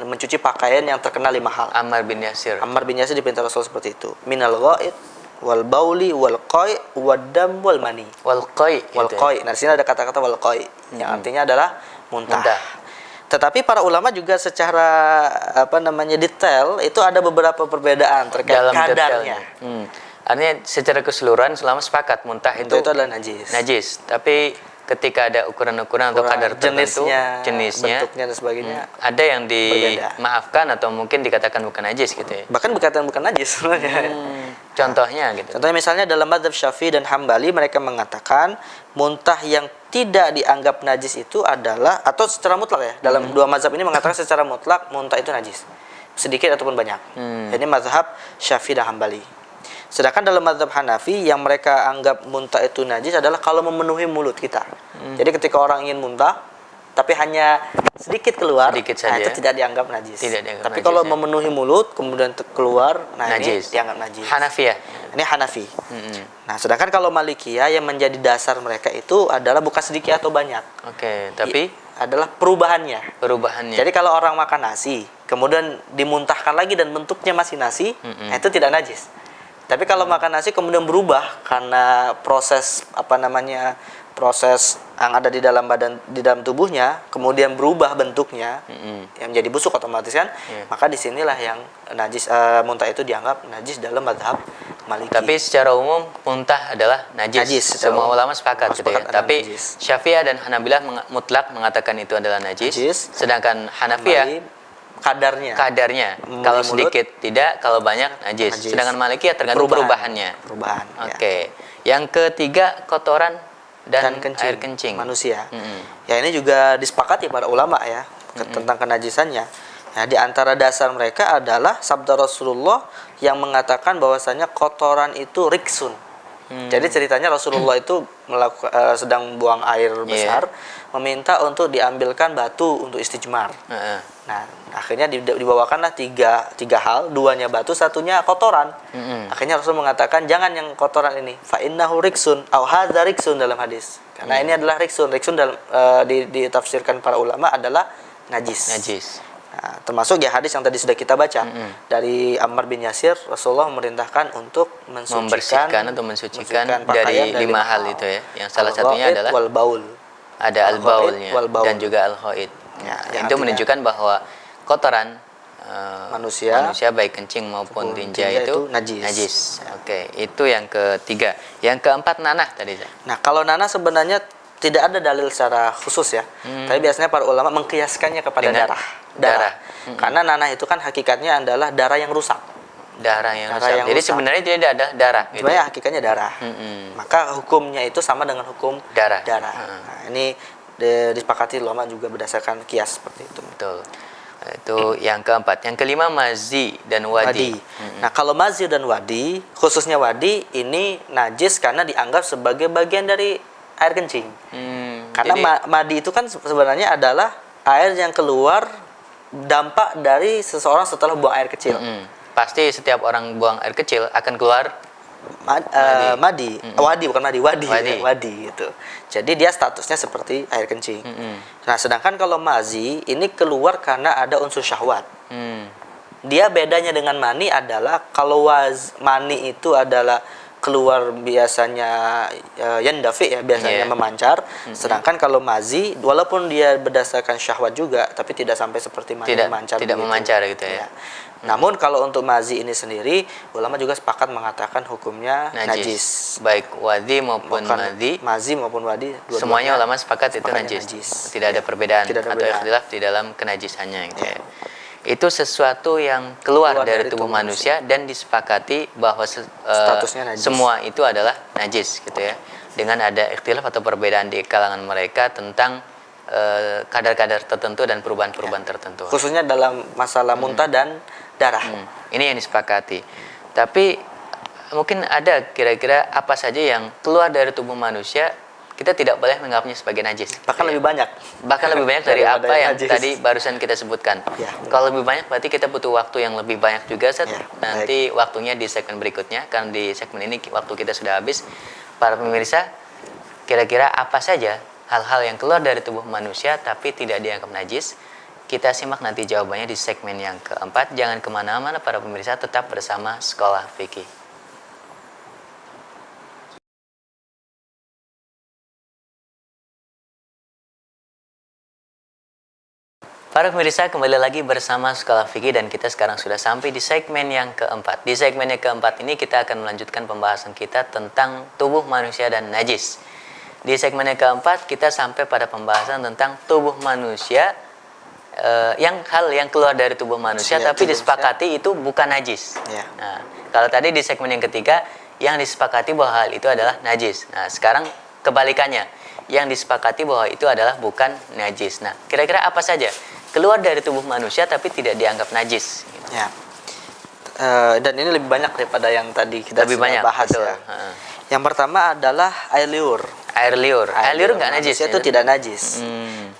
mencuci pakaian yang terkena 5 hal. Ammar bin Yasir diperintah Rasul seperti itu. Minal ghaid wal bauli wal qai wad dam wal mani. Wal qai. Nah, di sini ada kata-kata wal qai yang artinya adalah muntah. Tetapi para ulama juga secara detail itu ada beberapa perbedaan terkait dalam kadarnya. Artinya secara keseluruhan selama sepakat muntah itu adalah najis. Najis. Tapi ketika ada ukuran-ukuran atau kadar tertentu, jenisnya, bentuknya dan sebagainya, ada yang dimaafkan atau mungkin dikatakan bukan najis gitu ya. Bahkan dikatakan bukan najis sebenarnya. Contohnya gitu. Contohnya misalnya dalam mazhab Syafi'i dan Hambali mereka mengatakan muntah yang tidak dianggap najis itu adalah, atau secara mutlak ya, dalam dua mazhab ini mengatakan secara mutlak muntah itu najis, sedikit ataupun banyak. Ini mazhab Syafi'i dan Hambali. Sedangkan dalam mazhab Hanafi yang mereka anggap muntah itu najis adalah kalau memenuhi mulut kita. Jadi ketika orang ingin muntah tapi hanya sedikit keluar, itu tidak dianggap najis. Tapi kalau memenuhi mulut kemudian keluar, najis. Ini dianggap najis. Hanafiyah. Ini Hanafi. Nah, sedangkan kalau Malikiyah yang menjadi dasar mereka itu adalah bukan sedikit atau banyak. Oke, tapi adalah perubahannya. Jadi kalau orang makan nasi, kemudian dimuntahkan lagi dan bentuknya masih nasi, itu tidak najis. Tapi kalau makan nasi kemudian berubah karena proses proses yang ada di dalam tubuhnya kemudian berubah bentuknya yang menjadi busuk otomatis kan, maka disinilah yang najis, muntah itu dianggap najis dalam mazhab Maliki. Tapi secara umum muntah adalah najis. Semua ulama sepakat gitu ya. Tapi najis. Syafi'iyah dan Hanabilah mutlak mengatakan itu adalah najis. Sedangkan Hanafiyah kadarnya. Kalau sedikit tidak, kalau banyak najis. Sedangkan Maliki ya tergantung perubahannya. Oke. Yang ketiga, kotoran dan air kencing manusia. Ya ini juga disepakati para ulama ya tentang kenajisannya. Nah, di antara dasar mereka adalah sabda Rasulullah yang mengatakan bahwasanya kotoran itu riksun. Jadi ceritanya Rasulullah itu sedang buang air besar, meminta untuk diambilkan batu untuk istijmar. Nah, akhirnya dibawakanlah tiga hal, duanya batu, satunya kotoran. Akhirnya Rasul mengatakan jangan yang kotoran ini, fa innahu riksun au hadza riksun dalam hadis. Karena ini adalah riksun. Riksun dalam ditafsirkan para ulama adalah najis. Nah, termasuk ya hadis yang tadi sudah kita baca dari Ammar bin Yasir, Rasulullah memerintahkan untuk membersihkan atau mensucikan dari 5 hal itu ya. Yang salah satunya adalah wal baul. Ada al-baulnya dan juga al-khaid. Ya, itu menunjukkan bahwa kotoran manusia baik kencing maupun tinja itu najis. Oke, itu yang ketiga. Yang keempat nanah tadi. Nah, kalau nanah sebenarnya tidak ada dalil secara khusus ya. Tapi biasanya para ulama mengkiaskannya kepada darah. Karena nanah itu kan hakikatnya adalah darah yang rusak. Jadi sebenarnya tidak ada darah. Sebenarnya hakikatnya darah. Maka hukumnya itu sama dengan hukum darah. Nah, ini disepakati ulama juga berdasarkan kias seperti itu. Betul. Itu yang keempat. Yang kelima mazi dan wadi. Nah, kalau mazi dan wadi, khususnya wadi ini najis karena dianggap sebagai bagian dari air kencing. Karena madi itu kan sebenarnya adalah air yang keluar dampak dari seseorang setelah buang air kecil. Pasti setiap orang buang air kecil akan keluar wadi gitu. Jadi dia statusnya seperti air kencing. Nah, sedangkan kalau mazi ini keluar karena ada unsur syahwat. Dia bedanya dengan mani adalah kalau mani itu adalah keluar biasanya yandafi ya, biasanya memancar. Sedangkan kalau mazi walaupun dia berdasarkan syahwat juga tapi tidak sampai seperti mani tidak memancar gitu ya. Namun kalau untuk mazi ini sendiri ulama juga sepakat mengatakan hukumnya najis. Baik wadi maupun mazi maupun wadi semuanya ulama sepakat itu najis. Tidak ada perbedaan atau ikhtilaf di dalam kenajisannya gitu ya. Itu sesuatu yang keluar dari tubuh manusia dan disepakati bahwa statusnya najis. Semua itu adalah najis gitu ya. Dengan ada ikhtilaf atau perbedaan di kalangan mereka tentang kadar-kadar tertentu dan perubahan-perubahan tertentu. Khususnya dalam masalah muntah dan darah. Ini yang disepakati. Tapi mungkin ada kira-kira apa saja yang keluar dari tubuh manusia kita tidak boleh menganggapnya sebagai najis. Bahkan lebih banyak. Bahkan lebih banyak dari apa yang tadi barusan kita sebutkan. Kalau lebih banyak berarti kita butuh waktu yang lebih banyak juga, Ustaz. Nanti waktunya di segmen berikutnya, karena di segmen ini waktu kita sudah habis. Para pemirsa, kira-kira apa saja hal-hal yang keluar dari tubuh manusia tapi tidak dianggap najis? Kita simak nanti jawabannya di segmen yang keempat. Jangan kemana-mana para pemirsa, tetap bersama Sekolah Fikih. Para pemirsa, kembali lagi bersama Sekolah Fikih dan kita sekarang sudah sampai di segmen yang keempat. Di segmen yang keempat ini kita akan melanjutkan pembahasan kita tentang tubuh manusia dan najis. Di segmen yang keempat kita sampai pada pembahasan tentang tubuh manusia, hal yang keluar dari tubuh manusia tapi disepakati itu bukan najis. Nah, kalau tadi di segmen yang ketiga yang disepakati bahwa hal itu adalah najis. Nah, sekarang kebalikannya, yang disepakati bahwa itu adalah bukan najis. Nah, kira-kira apa saja keluar dari tubuh manusia tapi tidak dianggap najis gitu. Dan ini lebih banyak daripada yang tadi kita bahas ya. Yang pertama adalah air liur nggak najis itu tidak najis.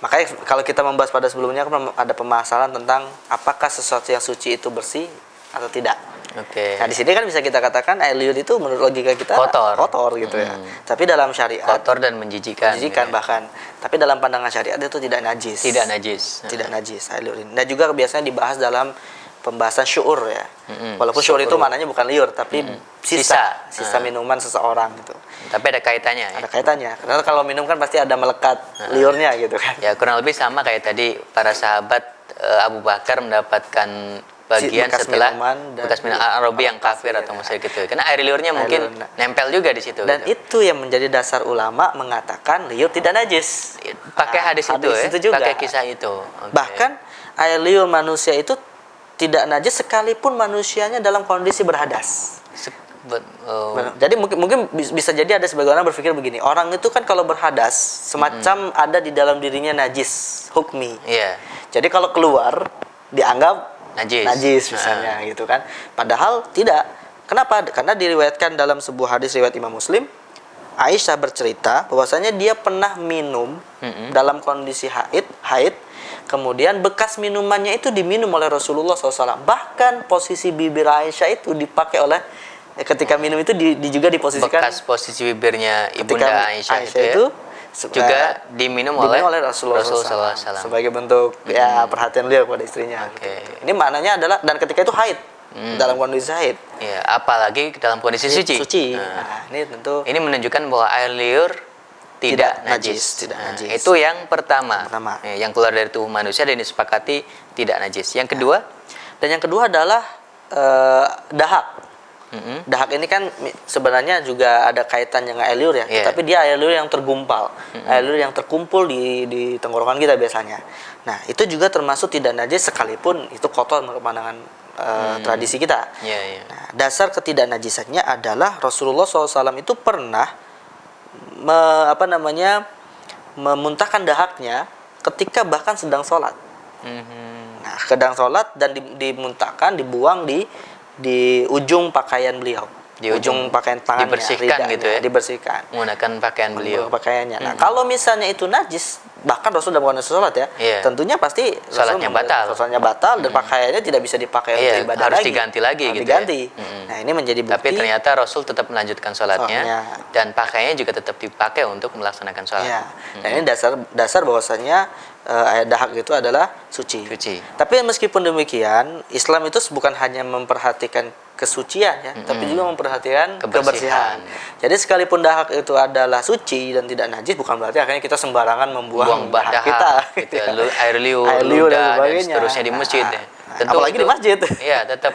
Makanya kalau kita membahas pada sebelumnya ada pemasalan tentang apakah sesuatu yang suci itu bersih atau tidak. Nah, di sini kan bisa kita katakan air liur itu menurut logika kita kotor gitu ya. Tapi dalam syariat kotor dan menjijikan gitu ya. Bahkan. Tapi dalam pandangan syariat itu tidak najis. Tidak najis air liur ini. Dan juga biasanya dibahas dalam pembahasan syuur ya. Walaupun syuur itu maknanya bukan liur tapi sisa minuman seseorang gitu. Tapi ada kaitannya ya. Ada kaitannya. Karena kalau minum kan pasti ada melekat liurnya gitu kan. Ya kurang lebih sama kayak tadi para sahabat Abu Bakar mendapatkan bagian bekas setelah minuman bekas minum Arabi yang kafir atau musyrik gitu. Karena air liurnya mungkin nempel juga di situ. Dan gitu. itu yang menjadi dasar ulama mengatakan liur tidak najis. Pakai hadis itu juga. pakai kisah itu. Okay. Bahkan air liur manusia itu tidak najis sekalipun manusianya dalam kondisi berhadas. Jadi mungkin bisa jadi ada sebagian orang berpikir begini, orang itu kan kalau berhadas semacam ada di dalam dirinya najis hukmi. Iya. Jadi kalau keluar dianggap najis misalnya gitu kan. Padahal tidak. Kenapa? Karena diriwayatkan dalam sebuah hadis riwayat Imam Muslim, Aisyah bercerita bahwasanya dia pernah minum dalam kondisi haid, kemudian bekas minumannya itu diminum oleh Rasulullah SAW. Bahkan posisi bibir Aisyah itu dipakai oleh ketika minum itu juga diposisikan bekas posisi bibirnya ibunda Aisyah itu juga diminum oleh Rasulullah SAW sebagai bentuk ya perhatian beliau kepada istrinya. Okay. Gitu. Ini maknanya adalah dan ketika itu haid dalam kondisi haid. Ya, apalagi dalam kondisi suci. Nah, ini tentu ini menunjukkan bahwa air liur tidak najis. Itu yang pertama. Yang keluar dari tubuh manusia dan disepakati tidak najis. Yang kedua, dan yang kedua adalah dahak. Dahak ini kan sebenarnya juga ada kaitan dengan air liur ya, tapi dia air liur yang tergumpal, air liur yang terkumpul di tenggorokan kita biasanya. Nah, itu juga termasuk tidak najis sekalipun itu kotor menurut pandangan tradisi kita. Nah, dasar ketidaknajisannya adalah Rasulullah SAW itu pernah memuntahkan dahaknya ketika bahkan sedang sholat. Nah, sedang sholat dan dimuntahkan, dibuang di ujung pakaian beliau, di ujung pakaian tangannya, dibersihkan ridanya, gitu ya, dibersihkan menggunakan pakaian beliau, pakaiannya. Nah, kalau misalnya itu najis, bahkan Rasul dalam kondisi sholat ya, tentunya pasti sholatnya batal, dan pakaiannya tidak bisa dipakai untuk ibadah harus lagi, diganti lagi gitu diganti. Ya. Nah, ini menjadi bukti. Tapi ternyata Rasul tetap melanjutkan sholatnya dan pakaiannya juga tetap dipakai untuk melaksanakan sholat. Nah, ini dasar bahwasanya ayat dahak itu adalah suci. Tapi meskipun demikian, Islam itu bukan hanya memperhatikan kesucian ya, tapi juga memperhatikan kebersihan. Jadi sekalipun dahak itu adalah suci dan tidak najis, bukan berarti akhirnya kita sembarangan membuang dahak kita, gitu ya. Air liur dan seterusnya di masjid. Tentu apalagi di masjid. Iya, tetap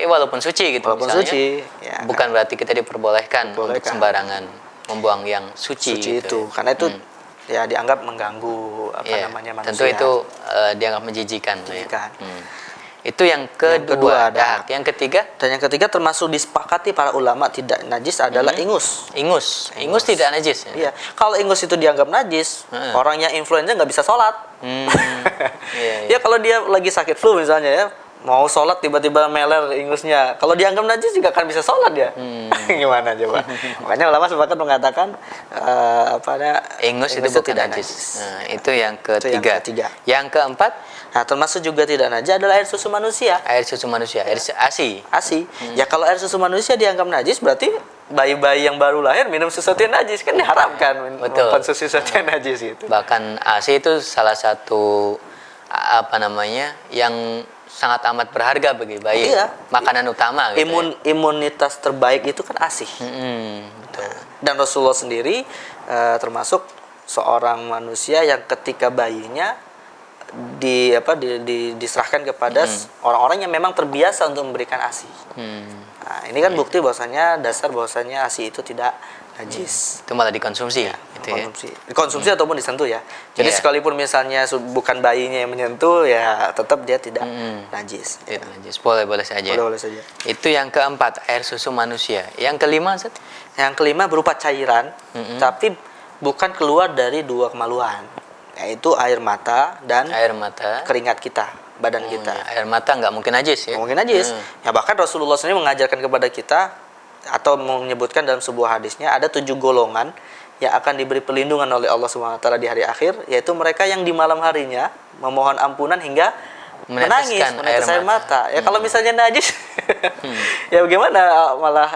walaupun suci gitu walaupun misalnya. Suci, bukan berarti kita diperbolehkan untuk sembarangan membuang yang suci itu. Karena itu ya dianggap mengganggu manusia. Tentu itu dianggap menjijikan. Itu yang kedua, dahak. Yang ketiga? Dan yang ketiga termasuk disepakati para ulama tidak najis adalah ingus. Ingus tidak najis. Iya. Kalau ingus itu dianggap najis, orang yang influenza nggak bisa sholat. Ya kalau dia lagi sakit flu misalnya ya, mau sholat tiba-tiba meler ingusnya. Kalau dianggap najis juga kan bisa sholat ya. Gimana coba? Makanya ulama sepakat mengatakan ingus itu bukan najis. Nah, itu yang ketiga. Yang keempat? Nah, termasuk juga tidak najis adalah air susu manusia. Air susu manusia, air ASI. Ya kalau air susu manusia dianggap najis berarti bayi-bayi yang baru lahir minum sesuatu yang najis kan diharamkan mengkonsumsi sesuatu yang najis gitu. Bahkan ASI itu salah satu yang sangat amat berharga bagi bayi. Makanan utama gitu. Imunitas terbaik itu kan ASI. Betul. Dan Rasulullah sendiri termasuk seorang manusia yang ketika bayinya diserahkan kepada orang-orang yang memang terbiasa untuk memberikan ASI. Nah, ini kan bukti bahwasanya ASI itu tidak najis. Itu malah dikonsumsi. Dikonsumsi ataupun disentuh ya. Jadi sekalipun misalnya bukan bayinya yang menyentuh ya tetap dia tidak najis. Tidak najis. Boleh saja. Boleh saja. Itu yang keempat, air susu manusia. Yang kelima, Ustaz? Yang kelima berupa cairan, tapi bukan keluar dari dua kemaluan. Yaitu air mata dan keringat kita, badan kita. Air mata nggak mungkin najis ya? Mungkin najis. Ya bahkan Rasulullah sendiri mengajarkan kepada kita atau menyebutkan dalam sebuah hadisnya ada 7 golongan yang akan diberi perlindungan oleh Allah SWT di hari akhir, yaitu mereka yang di malam harinya memohon ampunan hingga menetes air mata. Ya kalau misalnya najis, ya bagaimana malah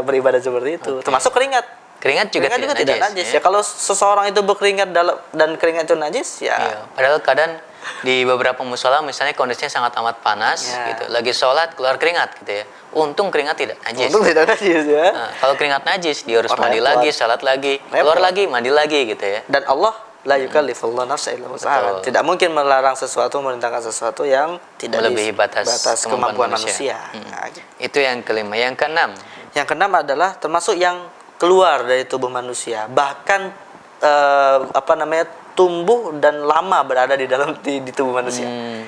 beribadah seperti itu? Termasuk keringat. Keringat juga tidak najis. Ya kalau seseorang itu berkeringat dan keringat itu najis ya. Padahal kadang Di beberapa musola misalnya kondisinya sangat amat panas Ya. gitu. Lagi sholat keluar keringat gitu ya. Untung keringat tidak najis. Untung tidak najis ya. Nah, kalau keringat najis dia harus mandi Repot. lagi, salat lagi, keluar Repot. lagi, mandi lagi gitu ya. Dan Allah la yukallifullahu nafsan illa wus'aha. Betul. Tidak mungkin melarang sesuatu, memerintahkan sesuatu yang tidak Melebihi batas kemampuan manusia. Hmm. Nah, gitu. Itu yang kelima. Yang keenam, Yang keenam adalah termasuk yang keluar dari tubuh manusia, bahkan tumbuh dan lama berada di dalam di tubuh manusia.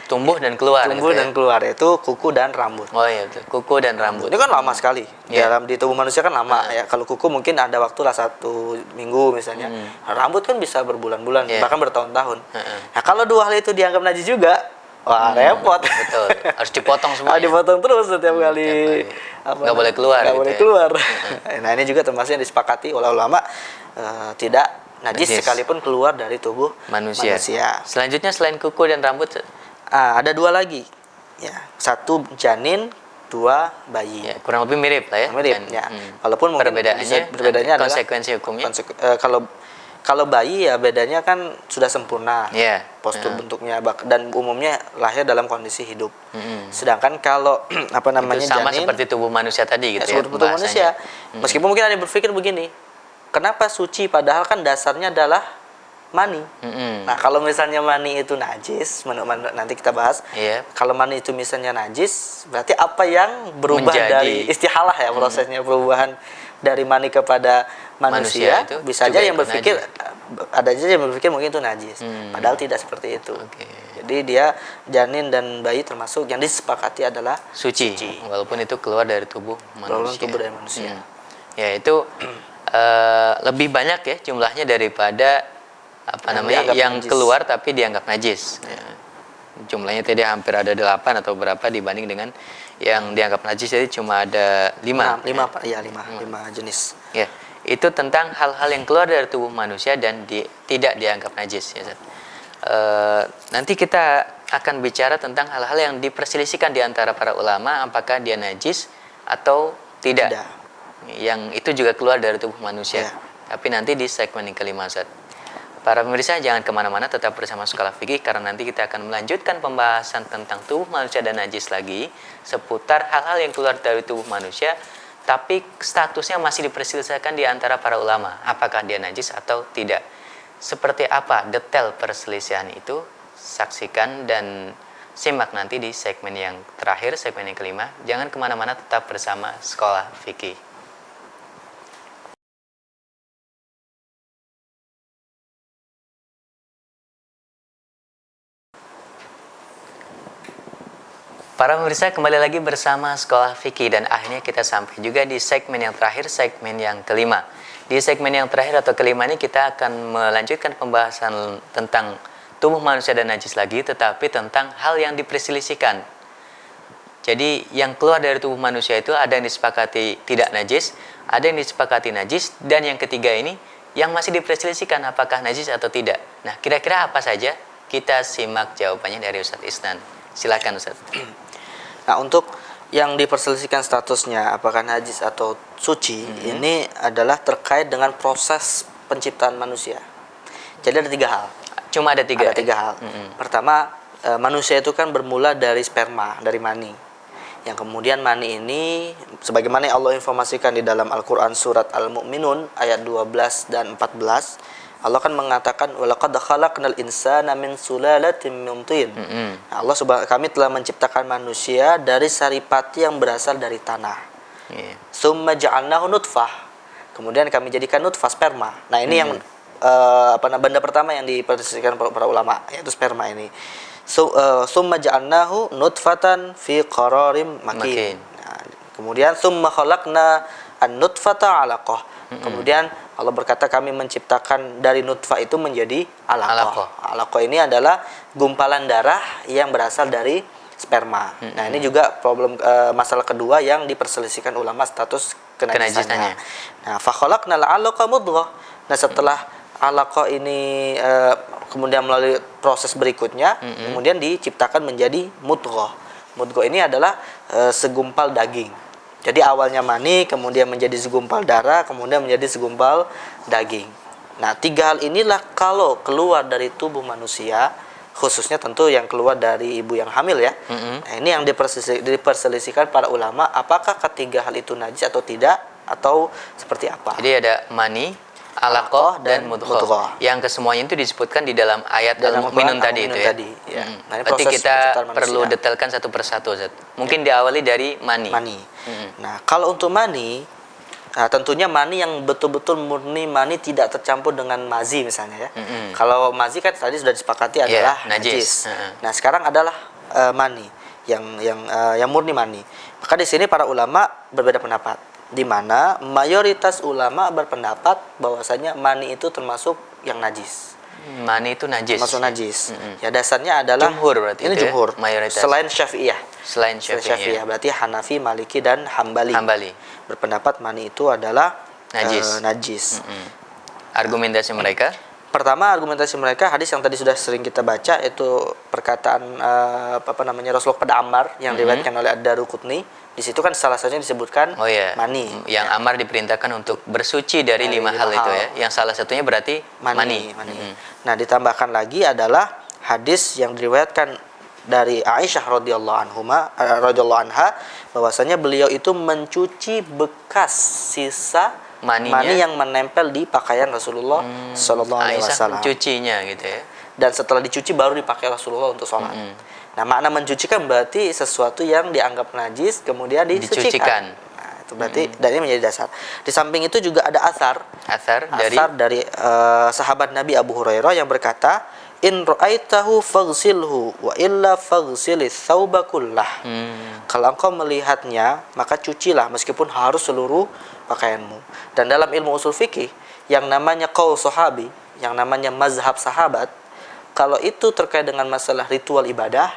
tumbuh dan keluar Tumbuh gitu dan ya. keluar yaitu kuku dan rambut. Oh iya, betul. Kuku dan rambut. Ini kan lama sekali. Iya. Dalam di tubuh manusia kan lama ya. Kalau kuku mungkin ada waktu lah 1 minggu misalnya. Rambut kan bisa berbulan-bulan Iya. bahkan bertahun-tahun. Heeh. Nah, kalau dua hal itu dianggap najis juga, wah repot. Betul. Harus dipotong semuanya. Dipotong terus setiap kali. Nggak boleh keluar Nggak gitu boleh ya. keluar. Nah, ini juga termasuk yang disepakati oleh ulama, tidak najis Najis. sekalipun keluar dari tubuh manusia. Selanjutnya selain kuku dan rambut, Ada 2 lagi. Ya, 1 janin, 2 bayi. ya kurang lebih mirip lah ya. Mirip Dan, ya. Walaupun mungkin perbedaannya adalah konsekuensi hukumnya. Kalau bayi ya bedanya kan sudah sempurna. Iya. Postur bentuknya dan umumnya lahir dalam kondisi hidup. Mm-mm. Sedangkan kalau Itu sama janin seperti tubuh manusia tadi gitu ya. seperti tubuh manusia. bahasanya. Meskipun mungkin ada yang berpikir begini, kenapa suci padahal kan dasarnya adalah mani. Mm-mm. Nah, kalau misalnya mani itu najis, nanti kita bahas. Iya. Kalau mani itu misalnya najis, berarti apa yang berubah Menjadi. dari istihalah ya prosesnya perubahan dari mani kepada manusia, Manusia itu bisa juga aja yang ikut berpikir ada aja yang berpikir mungkin itu najis. Padahal tidak seperti itu. Oke. Jadi dia janin dan bayi termasuk yang disepakati adalah Suci. Walaupun itu keluar dari tubuh manusia. tubuh dari manusia. Ya itu lebih banyak ya jumlahnya daripada dianggap yang najis. keluar tapi dianggap najis. Ya. Jumlahnya tadi hampir ada 8 atau berapa dibanding dengan yang dianggap najis jadi cuma ada 5. 5 jenis. Ya, itu tentang hal-hal yang keluar dari tubuh manusia dan tidak dianggap najis ya, Ustaz. Nanti kita akan bicara tentang hal-hal yang diperselisihkan di antara para ulama apakah dia najis atau tidak. Yang itu juga keluar dari tubuh manusia. Ya. Tapi nanti di segmen yang kelima, Ustaz. Para pemirsa jangan kemana-mana, tetap bersama Sekolah Fikih karena nanti kita akan melanjutkan pembahasan tentang tubuh manusia dan najis lagi seputar hal-hal yang keluar dari tubuh manusia tapi statusnya masih diperselisihkan di antara para ulama apakah dia najis atau tidak. Seperti apa detail perselisihan itu, saksikan dan simak nanti di segmen yang terakhir, segmen yang kelima. Jangan kemana-mana, tetap bersama Sekolah Fikih. Para pemirsa, kembali lagi bersama Sekolah Fikih dan akhirnya kita sampai juga di segmen yang terakhir, segmen yang kelima. Di segmen yang terakhir atau kelima ini kita akan melanjutkan pembahasan tentang tubuh manusia dan najis lagi, tetapi tentang hal yang diperselisihkan. Jadi yang keluar dari tubuh manusia itu ada yang disepakati tidak najis, ada yang disepakati najis, dan yang ketiga ini yang masih diperselisihkan apakah najis atau tidak. Nah, kira-kira apa saja? Kita simak jawabannya dari Ustadz Isnan. Silakan Ustadz. Nah, untuk yang diperselisihkan statusnya apakah najis atau suci, ini adalah terkait dengan proses penciptaan manusia. Jadi ada 3 hal. Cuma ada 3. Ada 3 hal. Pertama, manusia itu kan bermula dari sperma, dari mani. Yang kemudian mani ini sebagaimana Allah informasikan di dalam Al-Qur'an surat Al-Mu'minun ayat 12 dan 14, Allah kan mengatakan walaqad khalaqnal insana min sulalatin min tin. Nah, kami telah menciptakan manusia dari saripati yang berasal dari tanah. Tsumma ja'alnahu nutfah. Kemudian kami jadikan nutfah sperma. Nah, ini yang benda pertama yang diperselisihkan para ulama yaitu sperma ini. Tsumma ja'alnahu nutfatan fi qararim makin. Nah, kemudian tsumma khalaqna an-nutfata 'alaqah. Kemudian Allah berkata kami menciptakan dari nutfah itu menjadi alaqah. Alaqah ini adalah gumpalan darah yang berasal dari sperma. Nah, ini juga masalah kedua yang diperselisihkan ulama status kenajisannya. Nah, fa khalaqnal 'alaqa mudghah. Nah, setelah alaqah ini kemudian melalui proses berikutnya kemudian diciptakan menjadi mudghah. Mudghah ini adalah segumpal daging. Jadi awalnya mani, kemudian menjadi segumpal darah, kemudian menjadi segumpal daging. Nah, 3 hal inilah kalau keluar dari tubuh manusia, khususnya tentu yang keluar dari ibu yang hamil ya. Nah, ini yang diperselisihkan para ulama, apakah ketiga hal itu najis atau tidak, atau seperti apa. Jadi ada mani, alaqah dan mudghah. Yang kesemuanya itu disebutkan di dalam ayat Al-Mu'minun tadi itu ya. Ya. Nah, Berarti kita perlu detailkan satu persatu, Ustaz. Mungkin diawali dari mani. Nah, kalau untuk mani, tentunya mani yang betul-betul murni mani, tidak tercampur dengan mazi misalnya ya. Kalau mazi kan tadi sudah disepakati adalah najis. Nah, sekarang adalah mani yang murni mani. Maka di sini para ulama berbeda pendapat, di mana mayoritas ulama berpendapat bahwasanya mani itu termasuk yang najis. Mani itu najis. Masuk najis. Ya, dasarnya adalah jumhur berarti ini itu jumhur. Ya? Mayoritas. Selain Syafi'iyah. Selain Syafi'iyah. Berarti Hanafi, Maliki dan Hambali. Berpendapat mani itu adalah najis. Argumentasi mereka? Pertama, argumentasi mereka hadis yang tadi sudah sering kita baca, itu perkataan Rasulullah pada Ammar yang diriwayatkan oleh Ad-Daruqutni. Di situ kan salah satunya disebutkan mani. Yang Ammar diperintahkan untuk bersuci dari 5 hal itu ya. Yang salah satunya berarti mani. Nah, ditambahkan lagi adalah hadis yang diriwayatkan dari Aisyah radhiyallahu anha bahwasanya beliau itu mencuci bekas sisa mani yang menempel di pakaian Rasulullah sallallahu alaihi wasallam. Mencucinya gitu ya. Dan setelah dicuci baru dipakai Rasulullah untuk sholat. Nah, makna mencuci kan berarti sesuatu yang dianggap najis kemudian disucikan. Nah, itu berarti dan ini menjadi dasar. Di samping itu juga ada asar dari sahabat Nabi Abu Hurairah yang berkata, in ra'aitahu faghsilhu wa illa faghsilis thawba kullah. Kalau engkau melihatnya, maka cucilah meskipun harus seluruh pakaianmu. Dan dalam ilmu usul fikih, yang namanya qaul sahabi, yang namanya mazhab sahabat, kalau itu terkait dengan masalah ritual ibadah,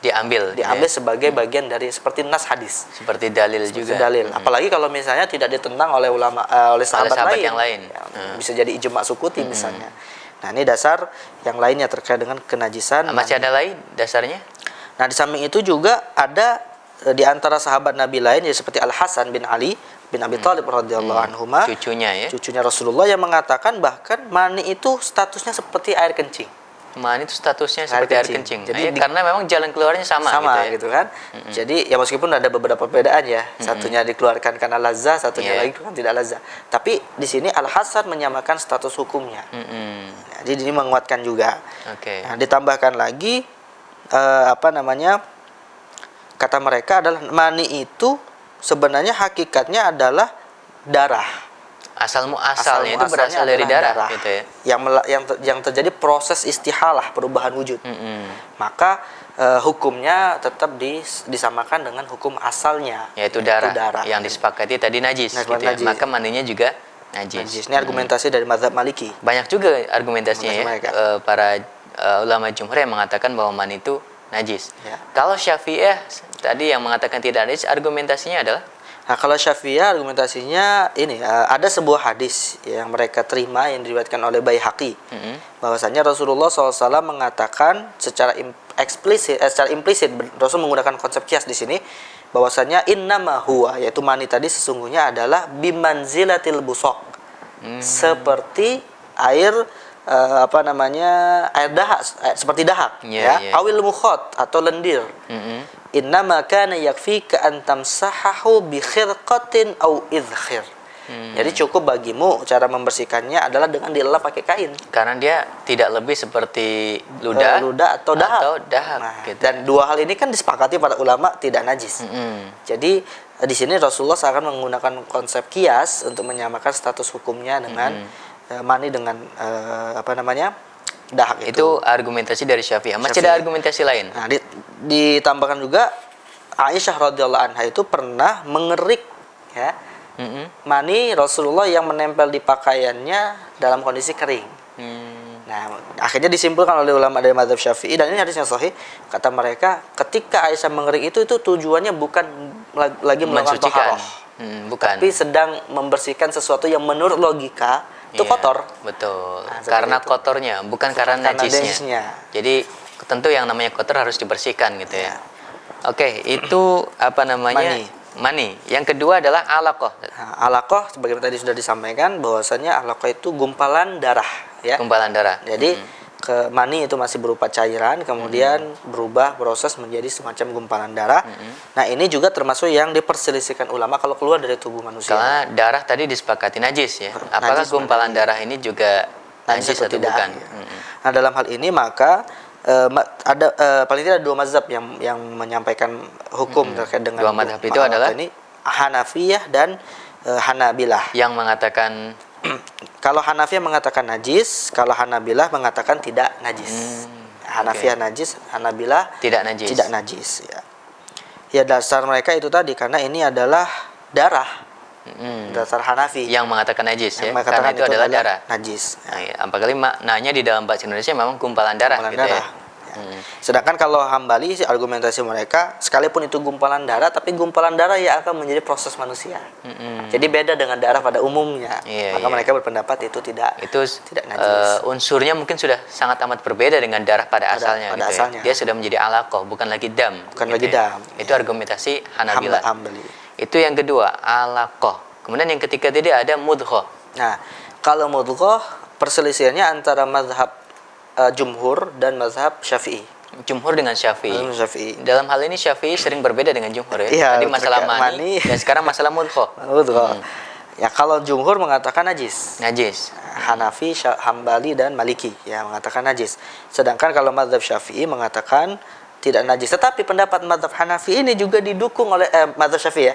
diambil sebagai bagian dari seperti nas hadis, seperti dalil juga. Apalagi kalau misalnya tidak ditentang oleh ulama oleh sahabat lain yang lain. Ya, bisa jadi ijma sukuti misalnya. Nah, ini dasar yang lainnya terkait dengan kenajisan. Masih ada lain dasarnya? Nah, di samping itu juga ada di antara sahabat Nabi lain ya, seperti Al Hasan bin Ali bin Abi Thalib radhiyallahu anhuma, cucunya Rasulullah, yang mengatakan bahkan mani itu statusnya seperti air kencing. Mani itu statusnya seperti air kencing. Jadi karena memang jalan keluarnya sama gitu kan. Jadi ya meskipun ada beberapa perbedaan ya. Satunya dikeluarkan karena lazah, satunya lagi kan tidak lazah. Tapi di sini Al Hasan menyamakan status hukumnya. Jadi ini menguatkan juga. Nah, ditambahkan lagi kata mereka adalah mani itu sebenarnya hakikatnya adalah darah. Asalnya itu berasal dari darah gitu ya. Yang terjadi proses istihalah, perubahan wujud. Maka hukumnya tetap disamakan dengan hukum asalnya, yaitu darah yang disepakati tadi najis gitu ya. Maka mandinya juga najis. Ini argumentasi dari mazhab Maliki. Banyak juga argumentasinya ya. Para ulama jumhur yang mengatakan bahwa mani itu najis. Kalau Syafi'iyah tadi yang mengatakan tidak najis, argumentasinya adalah, nah, kalau Syafi'iyah argumentasinya ini, ada sebuah hadis yang mereka terima yang diriwayatkan oleh Baihaqi, bahwasanya Rasulullah SAW mengatakan secara implisit, Rasul menggunakan konsep kias di sini, bahwasanya innama huwa, yaitu mani tadi sesungguhnya adalah bimanzilatil busok, seperti air air dahak, seperti dahak, awil mukhot atau lendir. Innama kana yakfika an tamsahahu bi khirqatin aw idkhir. Jadi cukup bagimu cara membersihkannya adalah dengan dilap pakai kain. Karena dia tidak lebih seperti ludah atau dahak. Nah, gitu. Dan dua hal ini kan disepakati para ulama tidak najis. Jadi di sini Rasulullah akan menggunakan konsep kias untuk menyamakan status hukumnya dengan mani dengan dahak itu argumentasi dari Syafi'iyah. Masih ada argumentasi lain. Nah, ditambahkan juga Aisyah radhiyallahu anha itu pernah mengerik ya mani Rasulullah yang menempel di pakaiannya dalam kondisi kering. Nah, akhirnya disimpulkan oleh ulama dari mazhab Syafi'i, dan ini hadisnya sahih. Kata mereka, ketika Aisyah mengerik itu tujuannya bukan lagi melakukan taharah, tapi sedang membersihkan sesuatu yang menurut logika itu kotor. Betul. Karena kotornya, bukan karena najisnya. Jadi tentu yang namanya kotor harus dibersihkan gitu ya. Oke, itu mani. Yang kedua adalah alaqah. Nah, alaqah sebagaimana tadi sudah disampaikan bahwasanya alaqah itu gumpalan darah ya. Gumpalan darah. Jadi ke mani itu masih berupa cairan, kemudian berubah proses menjadi semacam gumpalan darah. Nah, ini juga termasuk yang diperselisihkan ulama kalau keluar dari tubuh manusia. Karena darah tadi disepakati najis ya. Apakah Najis gumpalan darah ini juga najis atau bukan? ya. Nah, dalam hal ini maka paling tidak 2 mazhab yang menyampaikan hukum terkait dengan Dua mazhab itu adalah ini, Hanafiyah dan Hanabilah. yang mengatakan Kalau Hanafiyah mengatakan najis, kalau Hanabilah mengatakan tidak najis. Hanafiyah najis, Hanabilah tidak najis. tidak najis ya. Ya, dasar mereka itu tadi karena ini adalah darah. Dasar Hanafi Yang mengatakan najis ya. yang mengatakan Karena itu adalah darah. najis. Nah, ya, apalagi maknanya di dalam bahasa Indonesia memang gumpalan darah Gumpalan gitu darah. ya. Sedangkan kalau Hambali argumentasi mereka sekalipun itu gumpalan darah, tapi gumpalan darah yang akan menjadi proses manusia. Jadi beda dengan darah pada umumnya. Iya, Maka iya. mereka berpendapat itu tidak Itu najis. unsurnya mungkin sudah sangat amat berbeda dengan darah pada asalnya pada gitu asalnya. ya. Dia sudah menjadi alaqah, bukan lagi dam. Bukan gitu lagi ya. dam. Itu argumentasi Hanabilah. Hambali. Itu yang kedua, alaqah. Kemudian yang ketiga tadi ada mudghah. Nah, kalau mudghah perselisihannya antara mazhab jumhur dan mazhab Syafi'i. Jumhur dengan Syafi'i. Syafi'i. Dalam hal ini Syafi'i sering berbeda dengan Jumhur ya. Iya, Tadi masalah terkait mani dan sekarang masalah mudghah. Mudghah. Ya, kalau jumhur mengatakan najis. Najis. Hanafi, Hambali dan Maliki ya mengatakan najis. Sedangkan kalau mazhab Syafi'i mengatakan tidak najis. Tetapi pendapat mazhab Hanafi ini juga didukung oleh mazhab Syafi'i ya.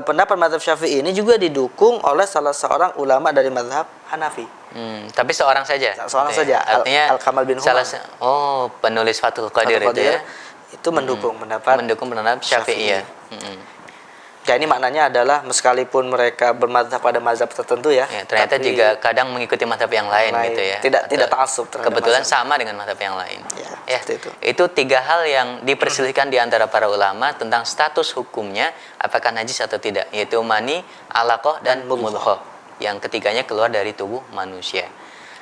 Pendapat mazhab Syafi'i ini juga didukung oleh salah seorang ulama dari mazhab Hanafi. Tapi seorang saja. Seorang Gitu ya. saja. Artinya Al-Kamal bin Humam. penulis Fathul Qadir itu ya. Itu mendukung pendapat Mendukung pendapat Syafi'i ya. Ya, ini maknanya adalah meskipun mereka bermadzhab pada mazhab tertentu ya. Ya, ternyata tapi juga kadang mengikuti mazhab yang lain gitu ya. Tidak ta'assub terhadap Kebetulan mazhab. sama dengan mazhab yang lain. Ya, seperti itu. Itu 3 hal yang diperselisihkan di antara para ulama tentang status hukumnya apakah najis atau tidak, yaitu mani, alaqah dan mudghah. Yang ketiganya keluar dari tubuh manusia.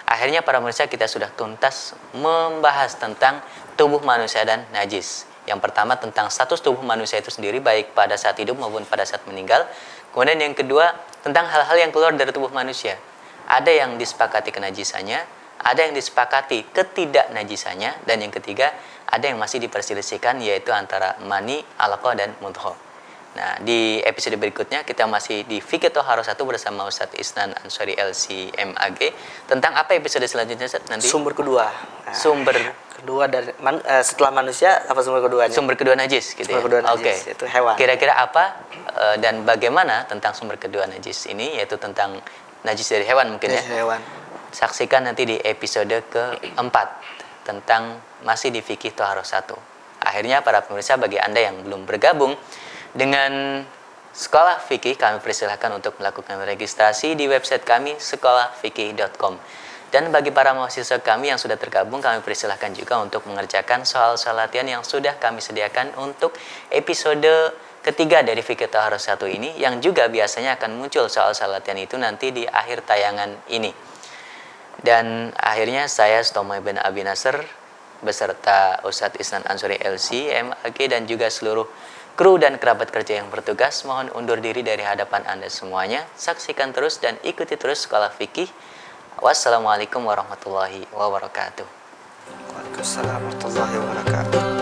Akhirnya para manusia kita sudah tuntas membahas tentang tubuh manusia dan najis. Yang pertama tentang status tubuh manusia itu sendiri baik pada saat hidup maupun pada saat meninggal. Kemudian yang kedua tentang hal-hal yang keluar dari tubuh manusia. Ada yang disepakati kenajisannya, ada yang disepakati ketidaknajisannya, dan yang ketiga ada yang masih diperselisihkan yaitu antara mani, alaqah dan mudghah. Nah, di episode berikutnya kita masih di Fikih Thahara 1 bersama Ustadz Isnan Ansori LC MAG tentang apa episode selanjutnya Ustadz, nanti? Sumber kedua. Nah, Sumber kedua dari setelah manusia apa sumber keduanya? Sumber kedua najis gitu Sumber kedua ya. najis, itu hewan. Kira-kira apa dan bagaimana tentang sumber kedua najis ini, yaitu tentang najis dari hewan mungkin ya. Hewan. Saksikan nanti di episode keempat tentang masih di Fikih Thahara 1. Akhirnya para pemirsa, bagi Anda yang belum bergabung dengan Sekolah Fikih, kami persilahkan untuk melakukan registrasi di website kami sekolahfikih.com. Dan bagi para mahasiswa kami yang sudah tergabung, kami persilahkan juga untuk mengerjakan soal-soal latihan yang sudah kami sediakan untuk episode ketiga dari Fikih Thahara 1 ini, yang juga biasanya akan muncul soal-soal latihan itu nanti di akhir tayangan ini. Dan akhirnya saya Stomai bin Abi Nasr beserta Ustadz Isnan Ansori LC MAG dan juga seluruh kru dan kerabat kerja yang bertugas mohon undur diri dari hadapan Anda semuanya. Saksikan terus dan ikuti terus Sekolah Fikih. Wassalamualaikum warahmatullahi wabarakatuh. Waalaikumsalam warahmatullahi wabarakatuh.